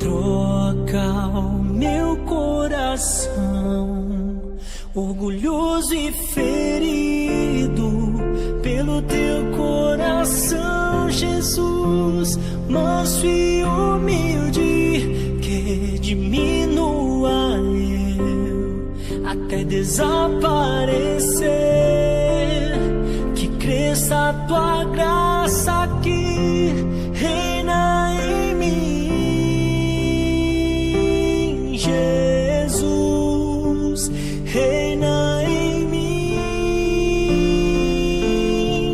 Troca o meu coração, orgulhoso e ferido, pelo teu coração, Jesus, manso e humilde, que diminua eu até desaparecer, que cresça a tua graça que reina em mim, Jesus, reina em mim,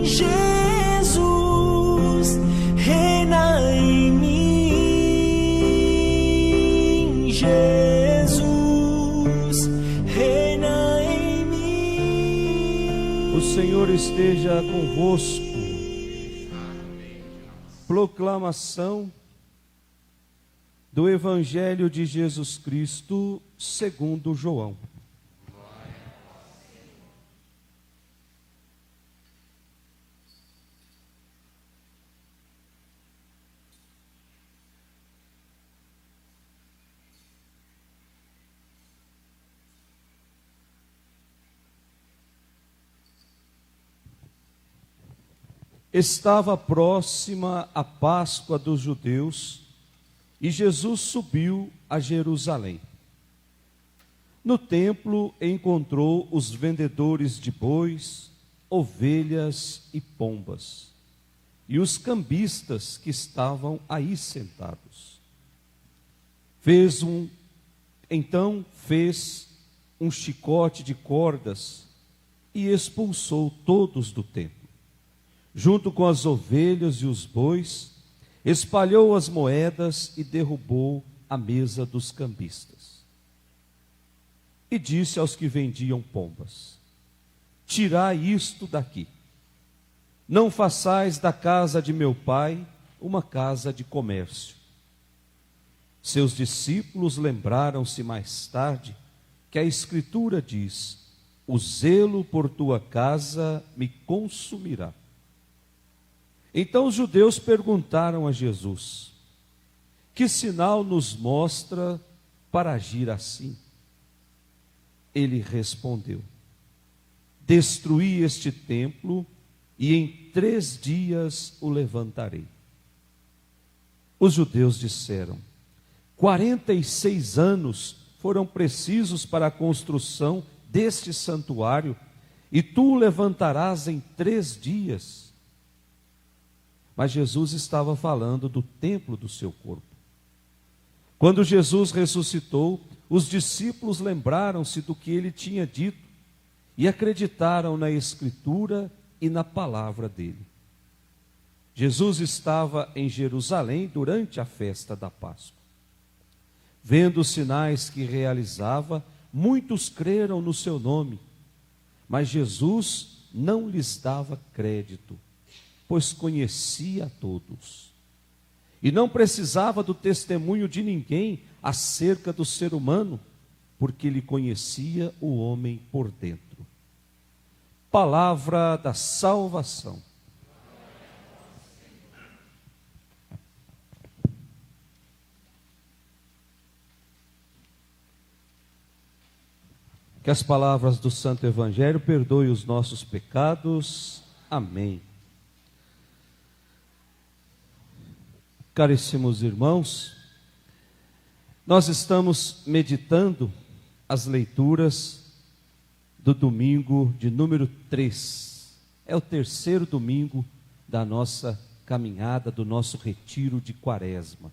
Jesus, reina em mim, Jesus, reina em mim. O Senhor esteja convosco. Proclamação do Evangelho de Jesus Cristo segundo João. Estava próxima a Páscoa dos judeus e Jesus subiu a Jerusalém. No templo encontrou os vendedores de bois, ovelhas e pombas, e os cambistas que estavam aí sentados. Então fez um chicote de cordas e expulsou todos do templo. Junto com as ovelhas e os bois, espalhou as moedas e derrubou a mesa dos cambistas. E disse aos que vendiam pombas: tirai isto daqui. Não façais da casa de meu pai uma casa de comércio. Seus discípulos lembraram-se mais tarde que a Escritura diz: o zelo por tua casa me consumirá. Então os judeus perguntaram a Jesus: que sinal nos mostra para agir assim? Ele respondeu: destruí este templo e em 3 dias o levantarei. Os judeus disseram: 46 anos foram precisos para a construção deste santuário, e tu o levantarás em 3 dias. Mas Jesus estava falando do templo do seu corpo. Quando Jesus ressuscitou, os discípulos lembraram-se do que ele tinha dito e acreditaram na Escritura e na palavra dele. Jesus estava em Jerusalém durante a festa da Páscoa. Vendo os sinais que realizava, muitos creram no seu nome, mas Jesus não lhes dava crédito, pois conhecia a todos, e não precisava do testemunho de ninguém acerca do ser humano, porque ele conhecia o homem por dentro. Palavra da salvação. Que as palavras do Santo Evangelho perdoem os nossos pecados. Amém. Caríssimos irmãos, nós estamos meditando as leituras do domingo de número 3. É o 3º domingo da nossa caminhada, do nosso retiro de Quaresma.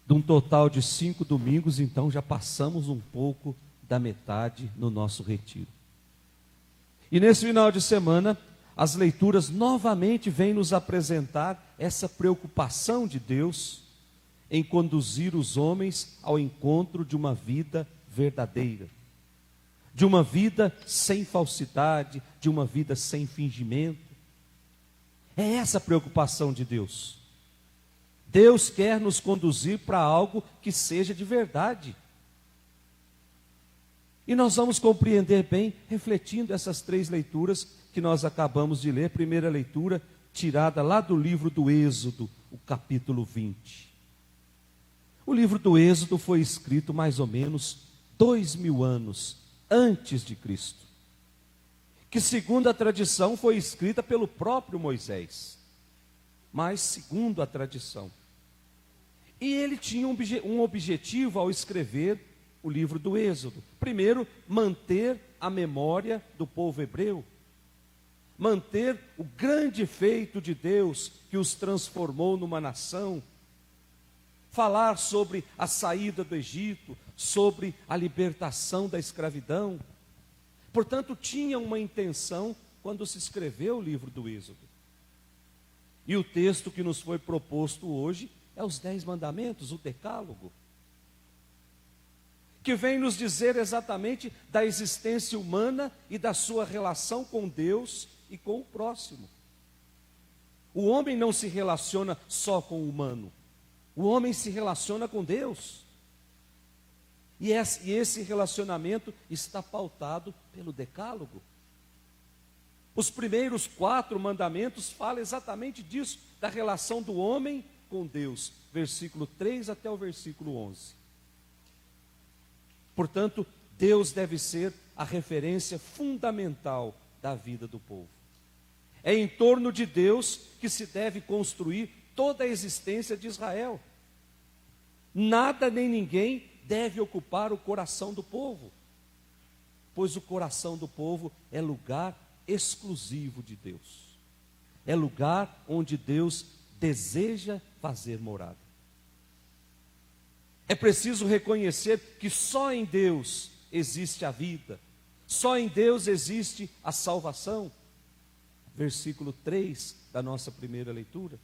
De um total de 5 domingos, então já passamos um pouco da metade no nosso retiro. E nesse final de semana, as leituras novamente vêm nos apresentar essa preocupação de Deus em conduzir os homens ao encontro de uma vida verdadeira, de uma vida sem falsidade, de uma vida sem fingimento. É essa a preocupação de Deus. Deus quer nos conduzir para algo que seja de verdade. E nós vamos compreender bem, refletindo essas 3 leituras que nós acabamos de ler. Primeira leitura, tirada lá do livro do Êxodo, o capítulo 20. O livro do Êxodo foi escrito mais ou menos 2000 anos antes de Cristo, que segundo a tradição foi escrita pelo próprio Moisés, mas segundo a tradição. E ele tinha um objetivo ao escrever o livro do Êxodo. Primeiro, manter a memória do povo hebreu, manter o grande feito de Deus que os transformou numa nação, falar sobre a saída do Egito, sobre a libertação da escravidão. Portanto, tinha uma intenção quando se escreveu o livro do Êxodo. E o texto que nos foi proposto hoje é os 10 mandamentos, o decálogo, que vem nos dizer exatamente da existência humana e da sua relação com Deus e com o próximo. O homem não se relaciona só com o humano, o homem se relaciona com Deus. E esse relacionamento está pautado pelo decálogo. Os primeiros 4 mandamentos falam exatamente disso, da relação do homem com Deus, versículo 3 até o versículo 11. Portanto, Deus deve ser a referência fundamental da vida do povo. É em torno de Deus que se deve construir toda a existência de Israel. Nada nem ninguém deve ocupar o coração do povo, pois o coração do povo é lugar exclusivo de Deus. É lugar onde Deus deseja fazer morada. É preciso reconhecer que só em Deus existe a vida, só em Deus existe a salvação. Versículo 3 da nossa primeira leitura.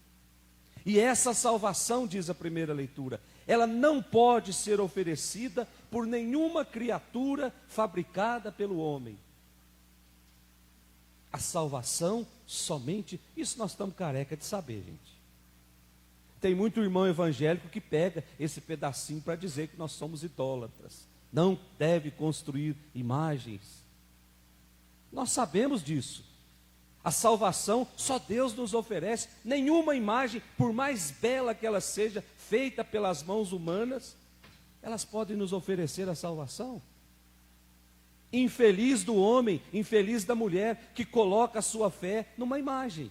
E essa salvação, diz a primeira leitura, ela não pode ser oferecida por nenhuma criatura fabricada pelo homem. A salvação somente, isso nós estamos careca de saber, gente. Tem muito irmão evangélico que pega esse pedacinho para dizer que nós somos idólatras. Não deve construir imagens. Nós sabemos disso. A salvação só Deus nos oferece. Nenhuma imagem, por mais bela que ela seja, feita pelas mãos humanas, elas podem nos oferecer a salvação. Infeliz do homem, infeliz da mulher que coloca a sua fé numa imagem.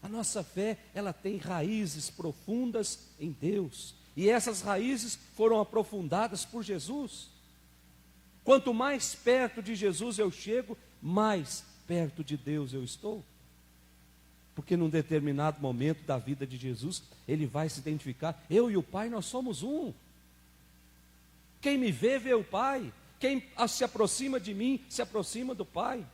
A nossa fé, ela tem raízes profundas em Deus. E essas raízes foram aprofundadas por Jesus. Quanto mais perto de Jesus eu chego, mais perto de Deus eu estou. Porque num determinado momento da vida de Jesus, ele vai se identificar: eu e o Pai, nós somos um. Quem me vê, vê o Pai. Quem se aproxima de mim, se aproxima do Pai.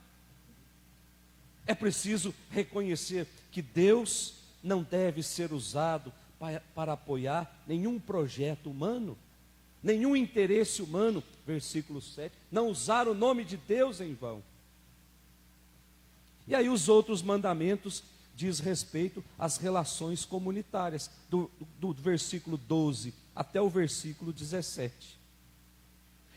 É preciso reconhecer que Deus não deve ser usado para apoiar nenhum projeto humano, nenhum interesse humano. Versículo 7, não usar o nome de Deus em vão. E aí os outros mandamentos diz respeito às relações comunitárias, do versículo 12 até o versículo 17.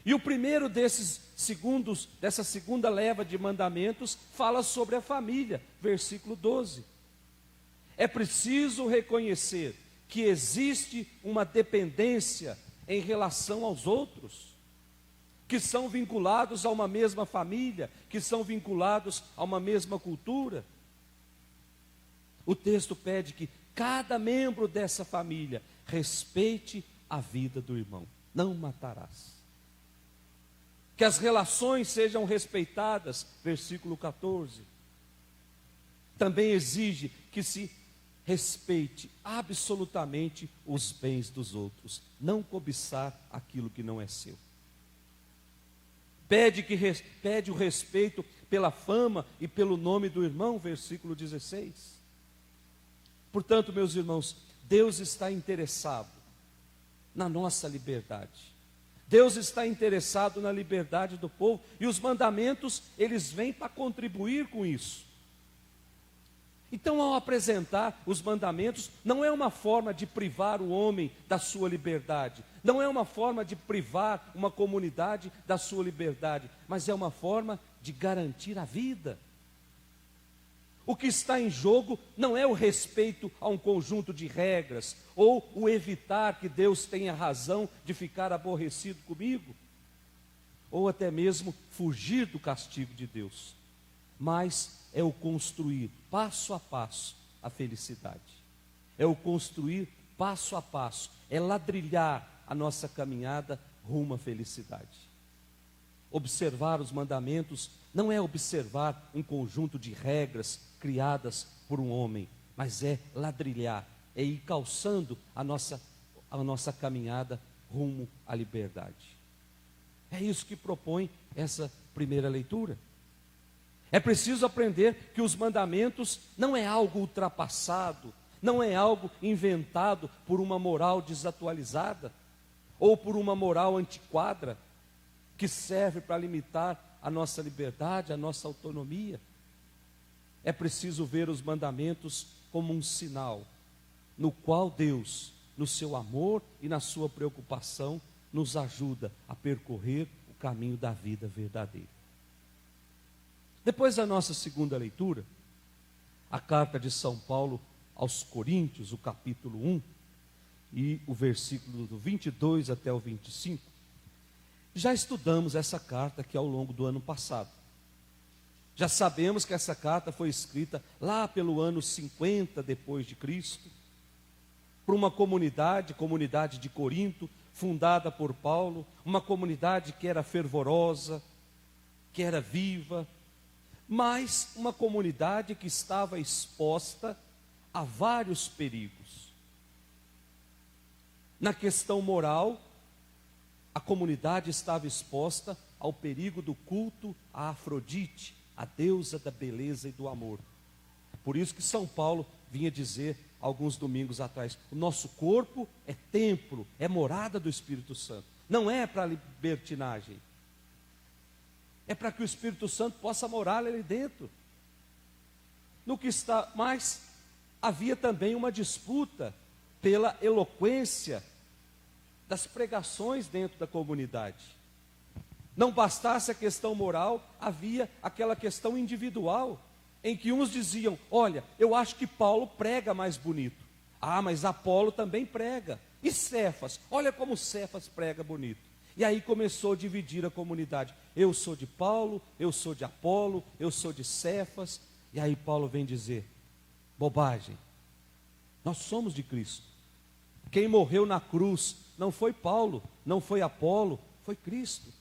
E o primeiro dessa segunda leva de mandamentos fala sobre a família, versículo 12. É preciso reconhecer que existe uma dependência em relação aos outros, que são vinculados a uma mesma família, que são vinculados a uma mesma cultura. O texto pede que cada membro dessa família respeite a vida do irmão. Não matarás. Que as relações sejam respeitadas, versículo 14. Também exige que se respeite absolutamente os bens dos outros, não cobiçar aquilo que não é seu. Pede o respeito pela fama e pelo nome do irmão, versículo 16. Portanto, meus irmãos, Deus está interessado na nossa liberdade. Deus está interessado na liberdade do povo, e os mandamentos, eles vêm para contribuir com isso. Então, ao apresentar os mandamentos, não é uma forma de privar o homem da sua liberdade, não é uma forma de privar uma comunidade da sua liberdade, mas é uma forma de garantir a vida. O que está em jogo não é o respeito a um conjunto de regras, ou o evitar que Deus tenha razão de ficar aborrecido comigo, ou até mesmo fugir do castigo de Deus, mas é o construir passo a passo a felicidade, é o construir passo a passo, é ladrilhar a nossa caminhada rumo à felicidade. Observar os mandamentos não é observar um conjunto de regras criadas por um homem, mas é ladrilhar, é ir calçando a nossa caminhada rumo à liberdade. É isso que propõe essa primeira leitura. É preciso aprender que os mandamentos não é algo ultrapassado, não é algo inventado por uma moral desatualizada, ou por uma moral antiquada, que serve para limitar a nossa liberdade, a nossa autonomia. É preciso ver os mandamentos como um sinal, no qual Deus, no seu amor e na sua preocupação, nos ajuda a percorrer o caminho da vida verdadeira. Depois da nossa segunda leitura, a carta de São Paulo aos Coríntios, o capítulo 1, e o versículo do 22 até o 25, já estudamos essa carta aqui ao longo do ano passado. Já sabemos que essa carta foi escrita lá pelo ano 50 depois de Cristo, por uma comunidade de Corinto, fundada por Paulo, uma comunidade que era fervorosa, que era viva, mas uma comunidade que estava exposta a vários perigos. Na questão moral, a comunidade estava exposta ao perigo do culto a Afrodite, a deusa da beleza e do amor. Por isso que São Paulo vinha dizer alguns domingos atrás: o nosso corpo é templo, é morada do Espírito Santo. Não é para libertinagem, é para que o Espírito Santo possa morar ali dentro. No que está, mas havia também uma disputa pela eloquência das pregações dentro da comunidade. Não bastasse a questão moral, havia aquela questão individual, em que uns diziam: olha, eu acho que Paulo prega mais bonito. Ah, mas Apolo também prega. E Cefas? Olha como Cefas prega bonito. E aí começou a dividir a comunidade. Eu sou de Paulo, eu sou de Apolo, eu sou de Cefas. E aí Paulo vem dizer: bobagem, nós somos de Cristo. Quem morreu na cruz não foi Paulo, não foi Apolo, foi Cristo.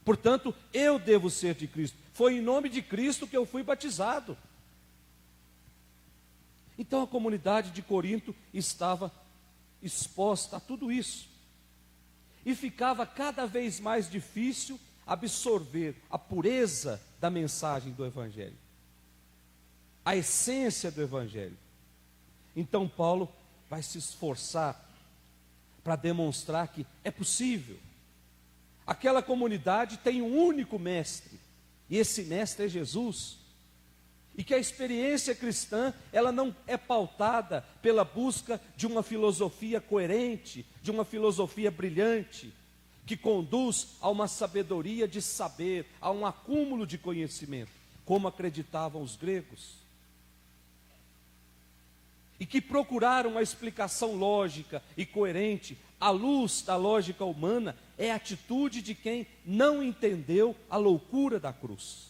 Portanto, eu devo ser de Cristo. Foi em nome de Cristo que eu fui batizado. Então a comunidade de Corinto estava exposta a tudo isso. E ficava cada vez mais difícil absorver a pureza da mensagem do Evangelho, a essência do Evangelho. Então Paulo vai se esforçar para demonstrar que é possível. Aquela comunidade tem um único mestre, e esse mestre é Jesus. E que a experiência cristã, ela não é pautada pela busca de uma filosofia coerente, de uma filosofia brilhante, que conduz a uma sabedoria de saber, a um acúmulo de conhecimento, como acreditavam os gregos. E que procuraram uma explicação lógica e coerente à luz da lógica humana, é a atitude de quem não entendeu a loucura da cruz.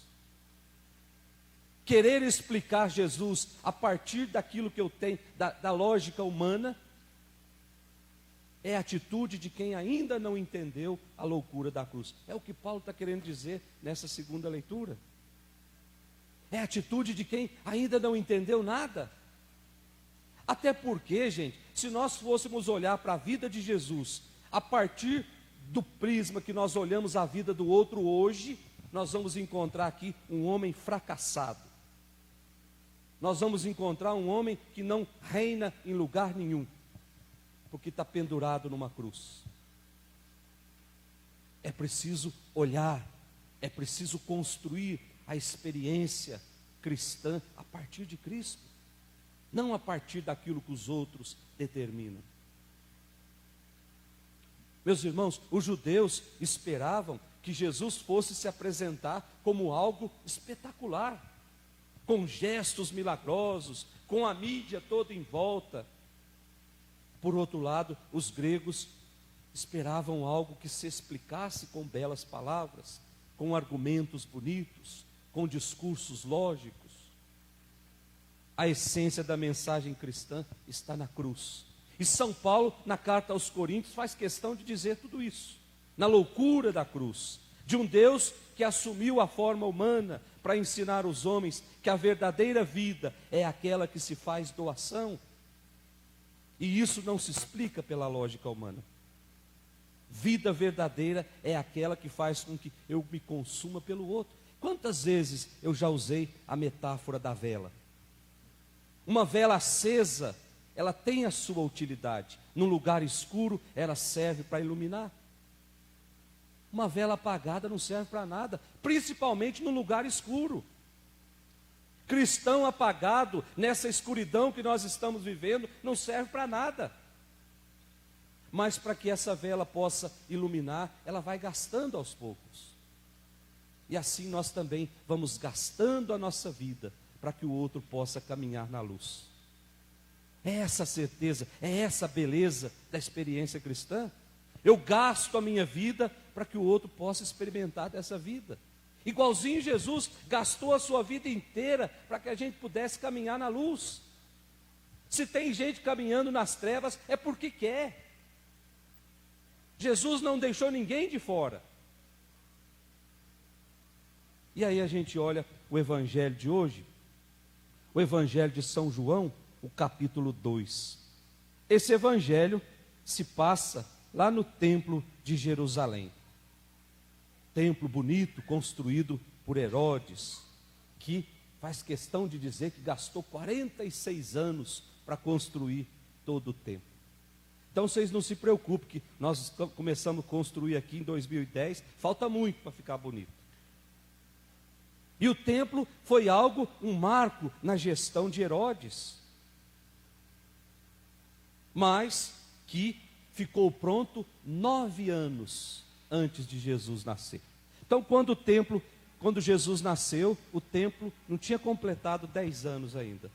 Querer explicar Jesus a partir daquilo que eu tenho, da lógica humana, é a atitude de quem ainda não entendeu a loucura da cruz. É o que Paulo está querendo dizer nessa segunda leitura. É a atitude de quem ainda não entendeu nada. Até porque, gente, se nós fôssemos olhar para a vida de Jesus a partir do prisma que nós olhamos a vida do outro hoje, nós vamos encontrar aqui um homem fracassado. Nós vamos encontrar um homem que não reina em lugar nenhum, porque está pendurado numa cruz. É preciso olhar, é preciso construir a experiência cristã a partir de Cristo, não a partir daquilo que os outros determinam. Meus irmãos, os judeus esperavam que Jesus fosse se apresentar como algo espetacular, com gestos milagrosos, com a mídia toda em volta. Por outro lado, os gregos esperavam algo que se explicasse com belas palavras, com argumentos bonitos, com discursos lógicos. A essência da mensagem cristã está na cruz. E São Paulo, na carta aos Coríntios, faz questão de dizer tudo isso. Na loucura da cruz, de um Deus que assumiu a forma humana para ensinar os homens que a verdadeira vida é aquela que se faz doação. E isso não se explica pela lógica humana. Vida verdadeira é aquela que faz com que eu me consuma pelo outro. Quantas vezes eu já usei a metáfora da vela? Uma vela acesa, ela tem a sua utilidade. Num lugar escuro, ela serve para iluminar. Uma vela apagada não serve para nada, principalmente no lugar escuro. Cristão apagado, nessa escuridão que nós estamos vivendo, não serve para nada. Mas para que essa vela possa iluminar, ela vai gastando aos poucos. E assim nós também vamos gastando a nossa vida, para que o outro possa caminhar na luz. É essa a certeza, é essa a beleza da experiência cristã. Eu gasto a minha vida para que o outro possa experimentar dessa vida. Igualzinho Jesus gastou a sua vida inteira para que a gente pudesse caminhar na luz. Se tem gente caminhando nas trevas, é porque quer. Jesus não deixou ninguém de fora. E aí a gente olha o evangelho de hoje, o evangelho de São João, o capítulo 2. Esse evangelho se passa lá no templo de Jerusalém. Templo bonito, construído por Herodes, que faz questão de dizer que gastou 46 anos para construir todo o templo. Então vocês não se preocupem que nós começamos a construir aqui em 2010, falta muito para ficar bonito. E o templo foi algo, um marco na gestão de Herodes, mas que ficou pronto 9 anos antes de Jesus nascer. Então quando Jesus nasceu, o templo não tinha completado 10 anos ainda.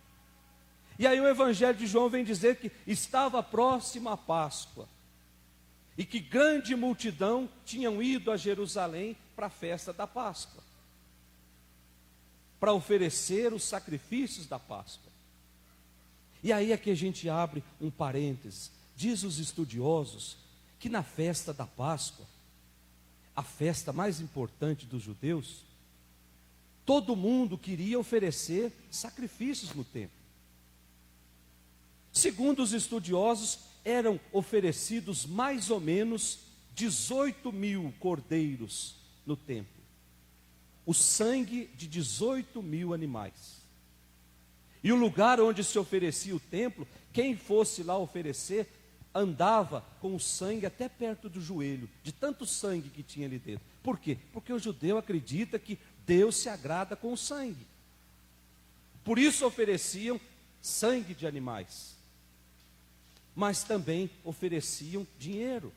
E aí o evangelho de João vem dizer que estava próxima a Páscoa, e que grande multidão tinham ido a Jerusalém para a festa da Páscoa, para oferecer os sacrifícios da Páscoa. E aí é que a gente abre um parênteses. Diz os estudiosos que na festa da Páscoa, a festa mais importante dos judeus, todo mundo queria oferecer sacrifícios no templo. Segundo os estudiosos, eram oferecidos mais ou menos 18.000 cordeiros no templo. O sangue de 18.000 animais. E o lugar onde se oferecia o templo, quem fosse lá oferecer, andava com o sangue até perto do joelho, de tanto sangue que tinha ali dentro. Por quê? Porque o judeu acredita que Deus se agrada com o sangue. Por isso ofereciam sangue de animais. Mas também ofereciam dinheiro,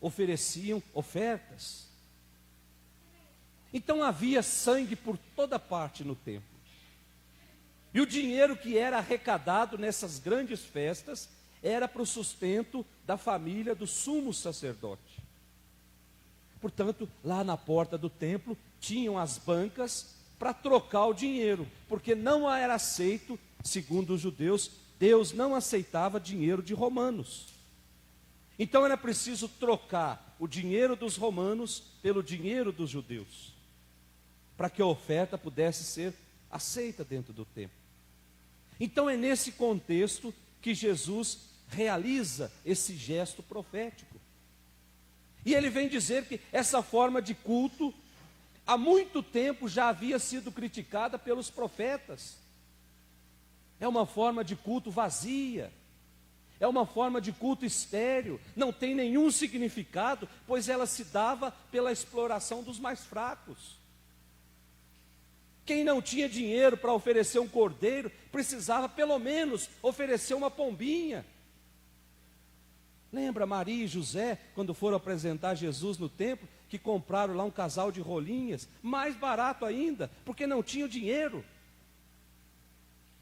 ofereciam ofertas. Então havia sangue por toda parte no templo. E o dinheiro que era arrecadado nessas grandes festas era para o sustento da família do sumo sacerdote. Portanto, lá na porta do templo tinham as bancas para trocar o dinheiro, porque não era aceito, segundo os judeus, Deus não aceitava dinheiro de romanos. Então era preciso trocar o dinheiro dos romanos pelo dinheiro dos judeus, para que a oferta pudesse ser aceita dentro do templo. Então é nesse contexto que Jesus realiza esse gesto profético. E ele vem dizer que essa forma de culto, há muito tempo já havia sido criticada pelos profetas. É uma forma de culto vazia, é uma forma de culto estéril, não tem nenhum significado, pois ela se dava pela exploração dos mais fracos. Quem não tinha dinheiro para oferecer um cordeiro, precisava pelo menos oferecer uma pombinha. Lembra Maria e José, quando foram apresentar Jesus no templo, que compraram lá um casal de rolinhas, mais barato ainda, porque não tinham dinheiro.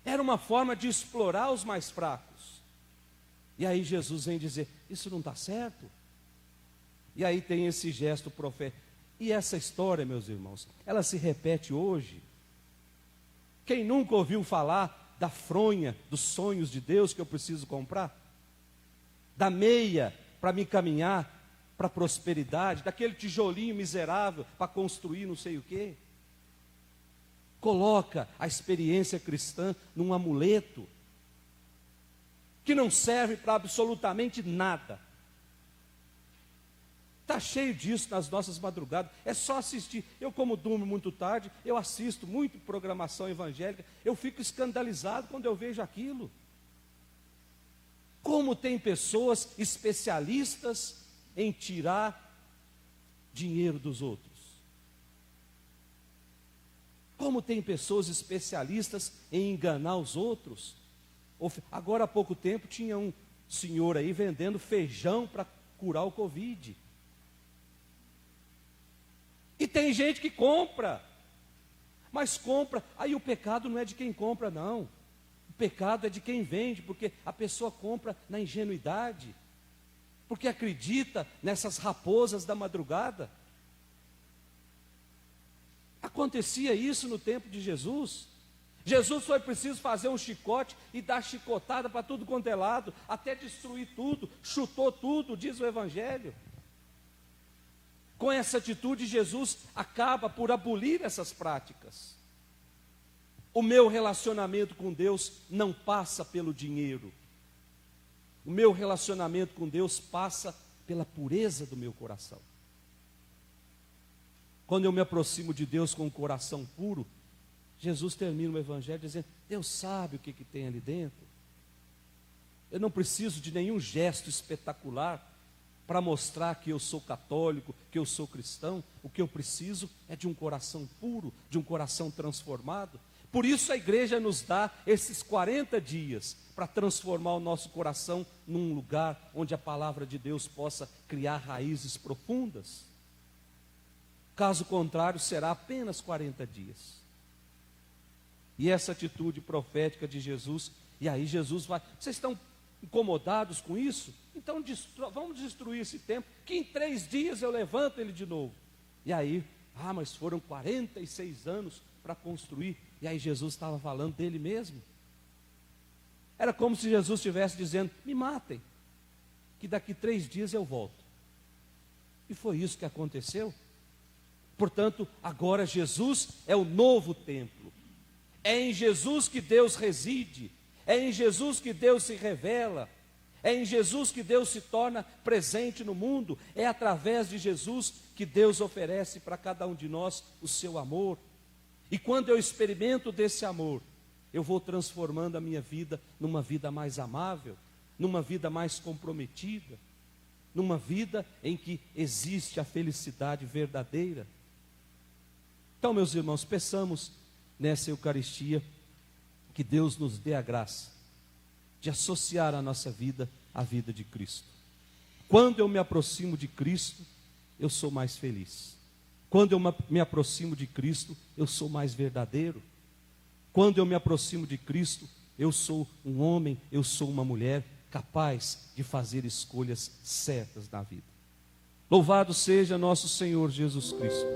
Era uma forma de explorar os mais fracos. E aí Jesus vem dizer, isso não está certo. E aí tem esse gesto profético. E essa história, meus irmãos, ela se repete hoje. Quem nunca ouviu falar da fronha, dos sonhos de Deus que eu preciso comprar? Da meia para me caminhar para a prosperidade, daquele tijolinho miserável para construir não sei o quê? Coloca a experiência cristã num amuleto que não serve para absolutamente nada. Está cheio disso nas nossas madrugadas, é só assistir. Eu, como durmo muito tarde, eu assisto muito programação evangélica, eu fico escandalizado quando eu vejo aquilo. Como tem pessoas especialistas em tirar dinheiro dos outros. Como tem pessoas especialistas em enganar os outros. Agora há pouco tempo tinha um senhor aí vendendo feijão para curar o Covid. E tem gente que compra, mas compra, aí o pecado não é de quem compra não, o pecado é de quem vende, porque a pessoa compra na ingenuidade, porque acredita nessas raposas da madrugada. Acontecia isso no tempo de Jesus. Jesus foi preciso fazer um chicote e dar chicotada para tudo quanto é lado, até destruir tudo, chutou tudo, diz o Evangelho. Com essa atitude, Jesus acaba por abolir essas práticas. O meu relacionamento com Deus não passa pelo dinheiro. O meu relacionamento com Deus passa pela pureza do meu coração. Quando eu me aproximo de Deus com um coração puro, Jesus termina o Evangelho dizendo, Deus sabe o que tem ali dentro. Eu não preciso de nenhum gesto espetacular para mostrar que eu sou católico, que eu sou cristão. O que eu preciso é de um coração puro, de um coração transformado. Por isso a igreja nos dá esses 40 dias para transformar o nosso coração num lugar onde a palavra de Deus possa criar raízes profundas. Caso contrário, será apenas 40 dias. E essa atitude profética de Jesus, e aí Jesus vai, vocês estão incomodados com isso? Então vamos destruir esse templo, que em 3 dias eu levanto ele de novo. E aí, mas foram 46 anos para construir. E aí Jesus estava falando dele mesmo. Era como se Jesus estivesse dizendo, me matem, que daqui 3 dias eu volto. E foi isso que aconteceu. Portanto, agora Jesus é o novo templo. É em Jesus que Deus reside. É em Jesus que Deus se revela. É em Jesus que Deus se torna presente no mundo. É através de Jesus que Deus oferece para cada um de nós o seu amor. E quando eu experimento desse amor, eu vou transformando a minha vida numa vida mais amável, numa vida mais comprometida, numa vida em que existe a felicidade verdadeira. Então, meus irmãos, peçamos nessa Eucaristia que Deus nos dê a graça de associar a nossa vida à vida de Cristo. Quando eu me aproximo de Cristo, eu sou mais feliz. Quando eu me aproximo de Cristo, eu sou mais verdadeiro. Quando eu me aproximo de Cristo, eu sou um homem, eu sou uma mulher capaz de fazer escolhas certas na vida. Louvado seja nosso Senhor Jesus Cristo,